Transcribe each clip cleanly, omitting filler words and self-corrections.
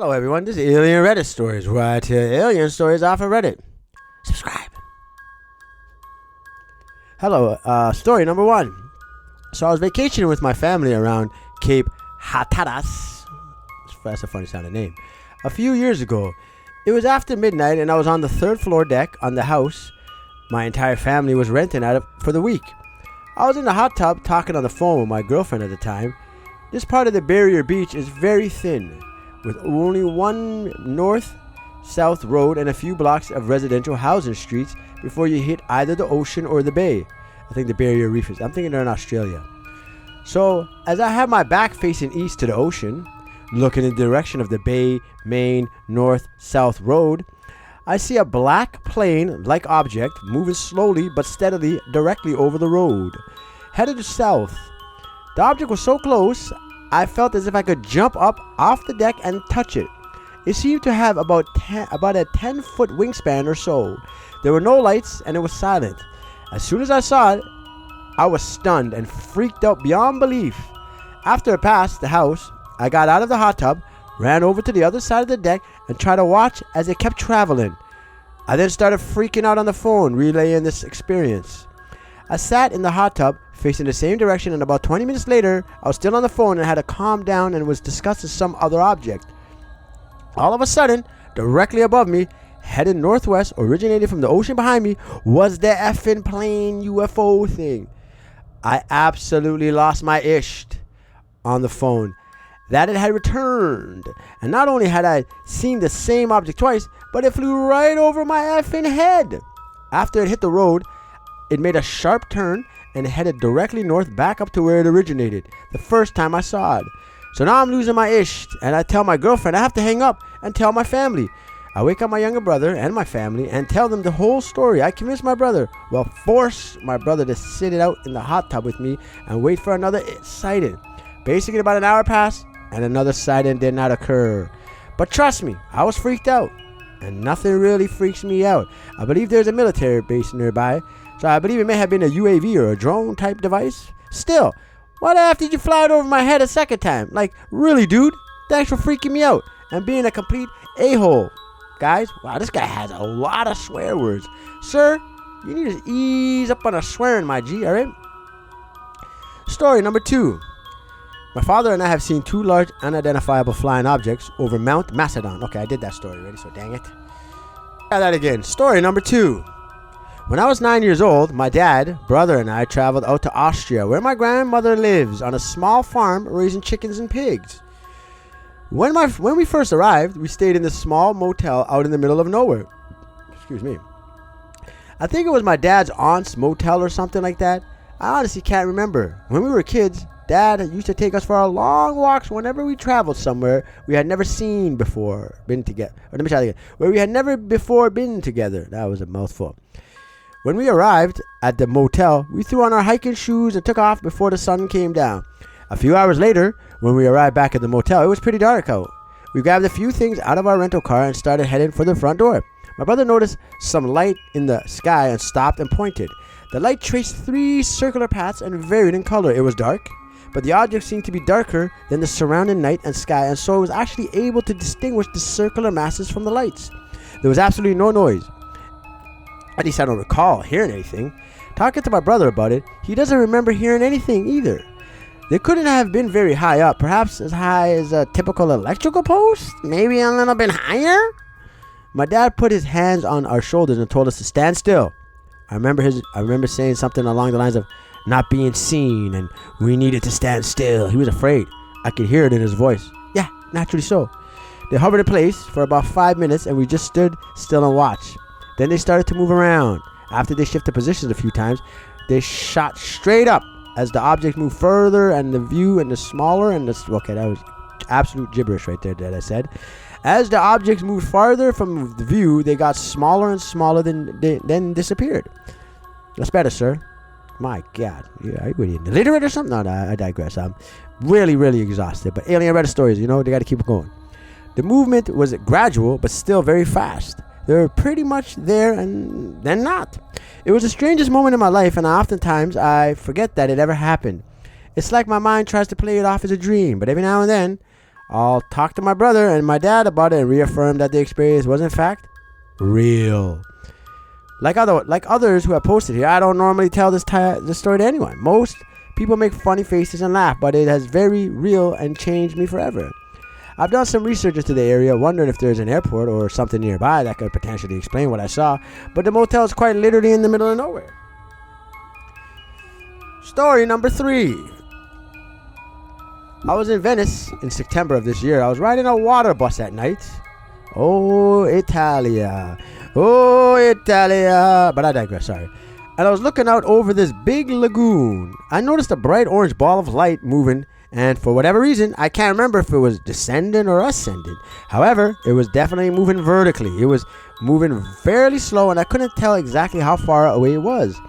Hello everyone, this is Alien Reddit Stories, where I tell alien stories off of Reddit. Subscribe. Hello, story number 1. So I was vacationing with my family around Cape Hatteras. That's a funny sounding name. A few years ago. It was after midnight and I was on the 3rd floor deck on the house my entire family was renting out of for the week. I was in the hot tub talking on the phone with my girlfriend at the time. This part of the barrier beach is very thin, with only one north-south road and a few blocks of residential housing streets before you hit either the ocean or the bay. I think the barrier reef is. I'm thinking they're in Australia. So, as I have my back facing east to the ocean, looking in the direction of the bay, main, north-south road, I see a black plane-like object moving slowly but steadily directly over the road, headed south. The object was so close, I felt as if I could jump up off the deck and touch it. It seemed to have about a 10-foot wingspan or so. There were no lights and it was silent. As soon as I saw it, I was stunned and freaked out beyond belief. After it passed the house, I got out of the hot tub, ran over to the other side of the deck, and tried to watch as it kept traveling. I then started freaking out on the phone, relaying this experience. I sat in the hot tub, facing the same direction, and about 20 minutes later, I was still on the phone and had to calm down and was discussing some other object. All of a sudden, directly above me, headed northwest, originated from the ocean behind me, was the effing plane UFO thing. I absolutely lost my ish on the phone that it had returned. And not only had I seen the same object twice, but it flew right over my effing head. After it hit the road, it made a sharp turn and headed directly north back up to where it originated the first time I saw it. So now I'm losing my ish, and I tell my girlfriend I have to hang up and tell my family. I wake up my younger brother and my family and tell them the whole story. I convince my brother, force my brother to sit it out in the hot tub with me and wait for another sighting. Basically about an hour passed and another sighting did not occur. But trust me, I was freaked out, and nothing really freaks me out. I believe there's a military base nearby, so I believe it may have been a UAV or a drone type device. Still, why the F did you fly it over my head a second time? Like, really, dude? Thanks for freaking me out and being a complete a-hole. Guys, wow, this guy has a lot of swear words. Sir, you need to ease up on the swearing, my G, alright? Story number 2. My father and I have seen 2 large unidentifiable flying objects over Mount Macedon. Okay, I did that story already, so dang it. Try that again. Story number 2. When I was 9 years old, my dad, brother, and I traveled out to Austria, where my grandmother lives, on a small farm raising chickens and pigs. When we first arrived, we stayed in this small motel out in the middle of nowhere. Excuse me. I think it was my dad's aunt's motel or something like that. I honestly can't remember. When we were kids, Dad used to take us for our long walks whenever we traveled somewhere we had never seen before, been together. Or let me try that again. Where we had never before been together. That was a mouthful. When we arrived at the motel, we threw on our hiking shoes and took off before the sun came down. A few hours later, when we arrived back at the motel, it was pretty dark out. We grabbed a few things out of our rental car and started heading for the front door. My brother noticed some light in the sky and stopped and pointed. The light traced 3 circular paths and varied in color. It was dark, but the object seemed to be darker than the surrounding night and sky, and so I was actually able to distinguish the circular masses from the lights. There was absolutely no noise. At least I don't recall hearing anything. Talking to my brother about it, he doesn't remember hearing anything either. They couldn't have been very high up, perhaps as high as a typical electrical post? Maybe a little bit higher? My dad put his hands on our shoulders and told us to stand still. I remember saying something along the lines of not being seen and we needed to stand still. He was afraid. I could hear it in his voice. Yeah, naturally so. They hovered in place for about 5 minutes and we just stood still and watched. Then they started to move around. After they shifted positions a few times, they shot straight up as the object moved further and the view and the smaller and the... Okay, that was absolute gibberish right there that I said. As the objects moved farther from the view, they got smaller and smaller, then disappeared. That's better, sir. My God. Are you really illiterate or something? No, I digress. I'm really, really exhausted. But alien Reddit stories, they got to keep it going. The movement was gradual, but still very fast. They were pretty much there and then not. It was the strangest moment in my life, and oftentimes I forget that it ever happened. It's like my mind tries to play it off as a dream, but every now and then I'll talk to my brother and my dad about it and reaffirm that the experience was in fact real. Like others who have posted here, I don't normally tell this story to anyone. Most people make funny faces and laugh, but it has very real and changed me forever. I've done some research into the area, wondering if there's an airport or something nearby that could potentially explain what I saw, but the motel is quite literally in the middle of nowhere. Story number 3. I was in Venice in September of this year. I was riding a water bus at night. Oh, Italia. Oh, Italia. But I digress, sorry. And I was looking out over this big lagoon. I noticed a bright orange ball of light moving, and for whatever reason, I can't remember if it was descending or ascending. However, it was definitely moving vertically. It was moving fairly slow, and I couldn't tell exactly how far away it was.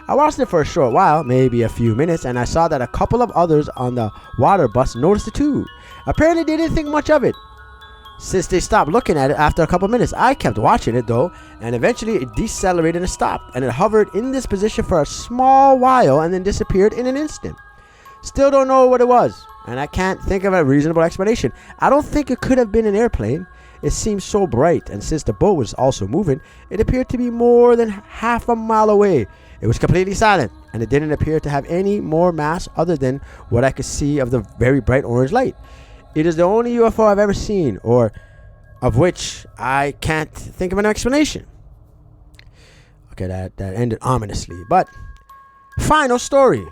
I watched it for a short while, maybe a few minutes, and I saw that a couple of others on the water bus noticed it too. Apparently, they didn't think much of it, since they stopped looking at it after a couple minutes. I kept watching it though, and eventually it decelerated and stopped, and it hovered in this position for a small while and then disappeared in an instant. Still don't know what it was, and I can't think of a reasonable explanation. I don't think it could have been an airplane. It seemed so bright, and since the boat was also moving, it appeared to be more than half a mile away. It was completely silent, and it didn't appear to have any more mass other than what I could see of the very bright orange light. It is the only UFO I've ever seen, or of which I can't think of an explanation. Okay, that ended ominously. But, final story.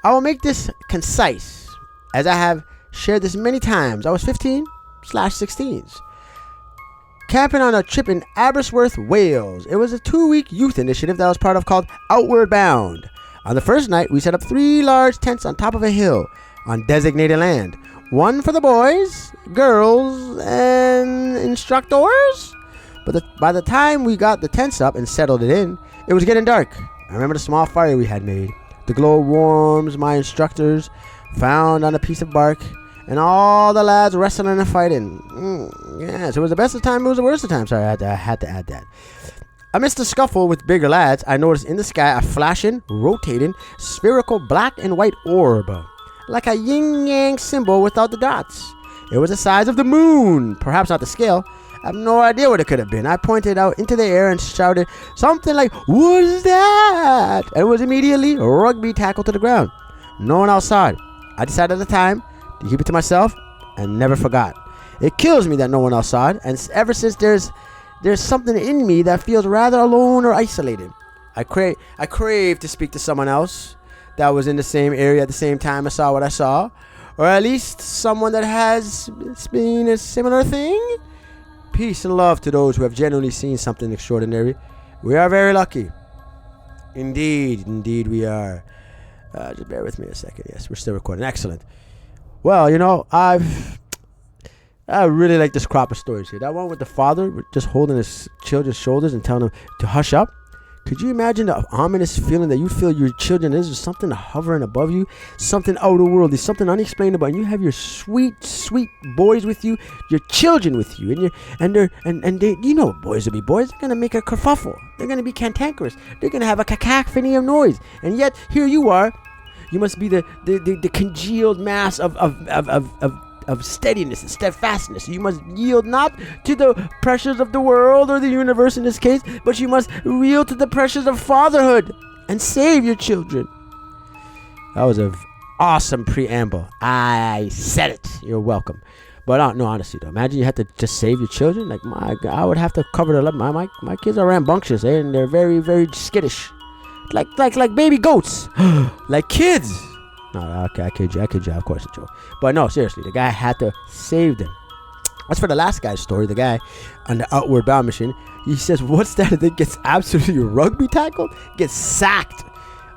I will make this concise, as I have shared this many times. I was 15/16s. Camping on a trip in Aberystwyth, Wales. It was a 2-week youth initiative that I was part of called Outward Bound. On the first night, we set up 3 large tents on top of a hill on designated land. One for the boys, girls, and instructors. But by the time we got the tents up and settled it in, it was getting dark. I remember the small fire we had made. The glow worms my instructors found on a piece of bark, and all the lads wrestling and fighting. Yes, it was the best of time, it was the worst of time. Sorry, I had to add that. Amidst the scuffle with bigger lads, I noticed in the sky a flashing, rotating, spherical black and white orb, like a yin-yang symbol without the dots. It was the size of the moon, perhaps not the scale. I have no idea what it could have been. I pointed out into the air and shouted something like, "What is that?" and was immediately rugby tackled to the ground. No one else saw it. I decided at the time to keep it to myself and never forgot. It kills me that no one else saw it, and ever since there's something in me that feels rather alone or isolated. I crave to speak to someone else that was in the same area at the same time I saw what I saw, or at least someone that has seen a similar thing. Peace and love to those who have genuinely seen something extraordinary. We are very lucky. Indeed we are. Just bear with me a second. Yes, we're still recording. Excellent. Well, I really like this crop of stories here. That one with the father just holding his children's shoulders and telling them to hush up. Could you imagine the ominous feeling that you feel your children is something hovering above you, something out of the world, there's something unexplainable, and you have your sweet, sweet boys with you, your children with you, and they, boys will be boys. They're gonna make a kerfuffle. They're gonna be cantankerous. They're gonna have a cacophony of noise, and yet here you are. You must be the congealed mass of steadiness and steadfastness. You must yield not to the pressures of the world or the universe in this case, but you must yield to the pressures of fatherhood and save your children. That was an awesome preamble. I said it. You're welcome. But no, honestly though, imagine you had to just save your children. Like I would have to cover the my kids are rambunctious, and they're very, very skittish, like baby goats, like kids. No, okay, I kid you, of course it's a joke. But no, seriously, the guy had to save them. As for the last guy's story, the guy on the Outward Bound mission, he says, what's that? And then gets absolutely rugby tackled, gets sacked.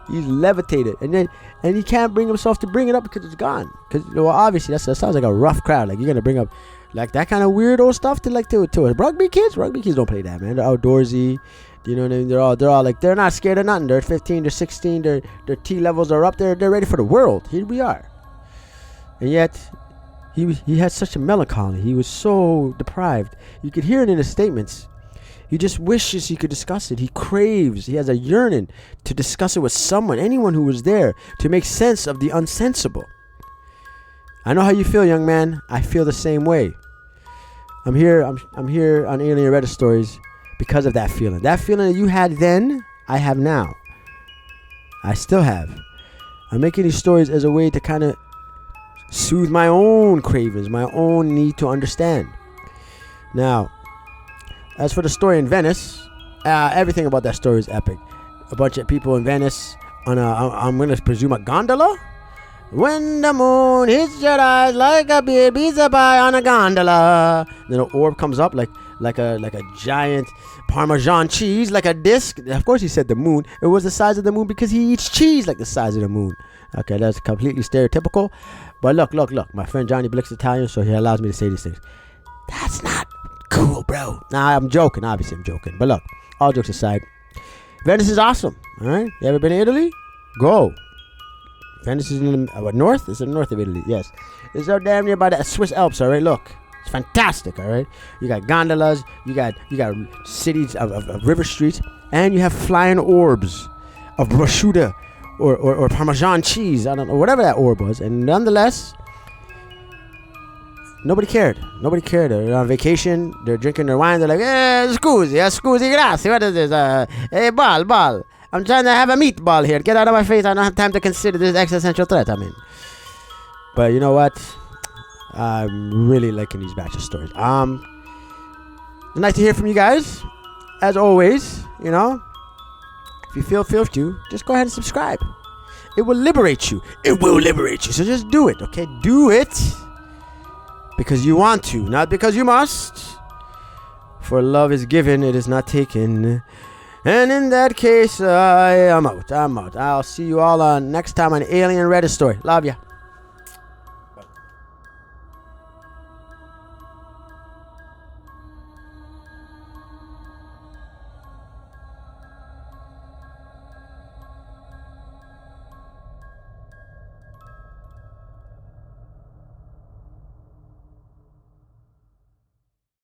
He's levitated, and he can't bring himself to bring it up because it's gone. Because obviously that sounds like a rough crowd. Like you're gonna bring up like that kind of weirdo stuff to rugby kids. Rugby kids don't play that, man. They're outdoorsy. You know what I mean? They're all like, they're not scared of nothing. They're 15, they're 16, their T levels are up there. They're ready for the world. Here we are. And yet, he had such a melancholy. He was so deprived. You could hear it in his statements. He just wishes he could discuss it. He craves. He has a yearning to discuss it with someone, anyone who was there, to make sense of the unsensible. I know how you feel, young man. I feel the same way. I'm here on Alien Reddit Stories because of that feeling. That feeling that you had then, I have now. I still have. I'm making these stories as a way to kind of soothe my own cravings, my own need to understand. Now, as for the story in Venice, everything about that story is epic. A bunch of people in Venice on I'm going to presume a gondola? When the moon hits your eyes like a baby pie on a gondola. Then an orb comes up like a giant Parmesan cheese, like a disc. Of course he said the moon. It was the size of the moon because he eats cheese like the size of the moon. Okay, that's completely stereotypical. But look. My friend Johnny Blick's Italian, so he allows me to say these things. That's not cool, bro. Nah, I'm joking. Obviously, I'm joking. But look, all jokes aside, Venice is awesome. All right? You ever been to Italy? Go. Venice is in the north? It's in the north of Italy, yes. It's so damn near by the Swiss Alps, all right? Look. It's fantastic, all right? You got gondolas, you got cities of river streets, and you have flying orbs of prosciutto or Parmesan cheese. I don't know, whatever that orb was. And nonetheless, nobody cared. They're on vacation. They're drinking their wine. They're like, scusi, grazie. What is this? Hey, ball. I'm trying to have a meatball here. Get out of my face. I don't have time to consider this existential threat. But you know what? I'm really liking these batch of stories. It's nice to hear from you guys. As always, if you feel to, just go ahead and subscribe. It will liberate you. So just do it, okay? Do it because you want to, not because you must. For love is given, it is not taken. And in that case, I'm out. I'll see you all next time on Alien Reddit Story. Love ya.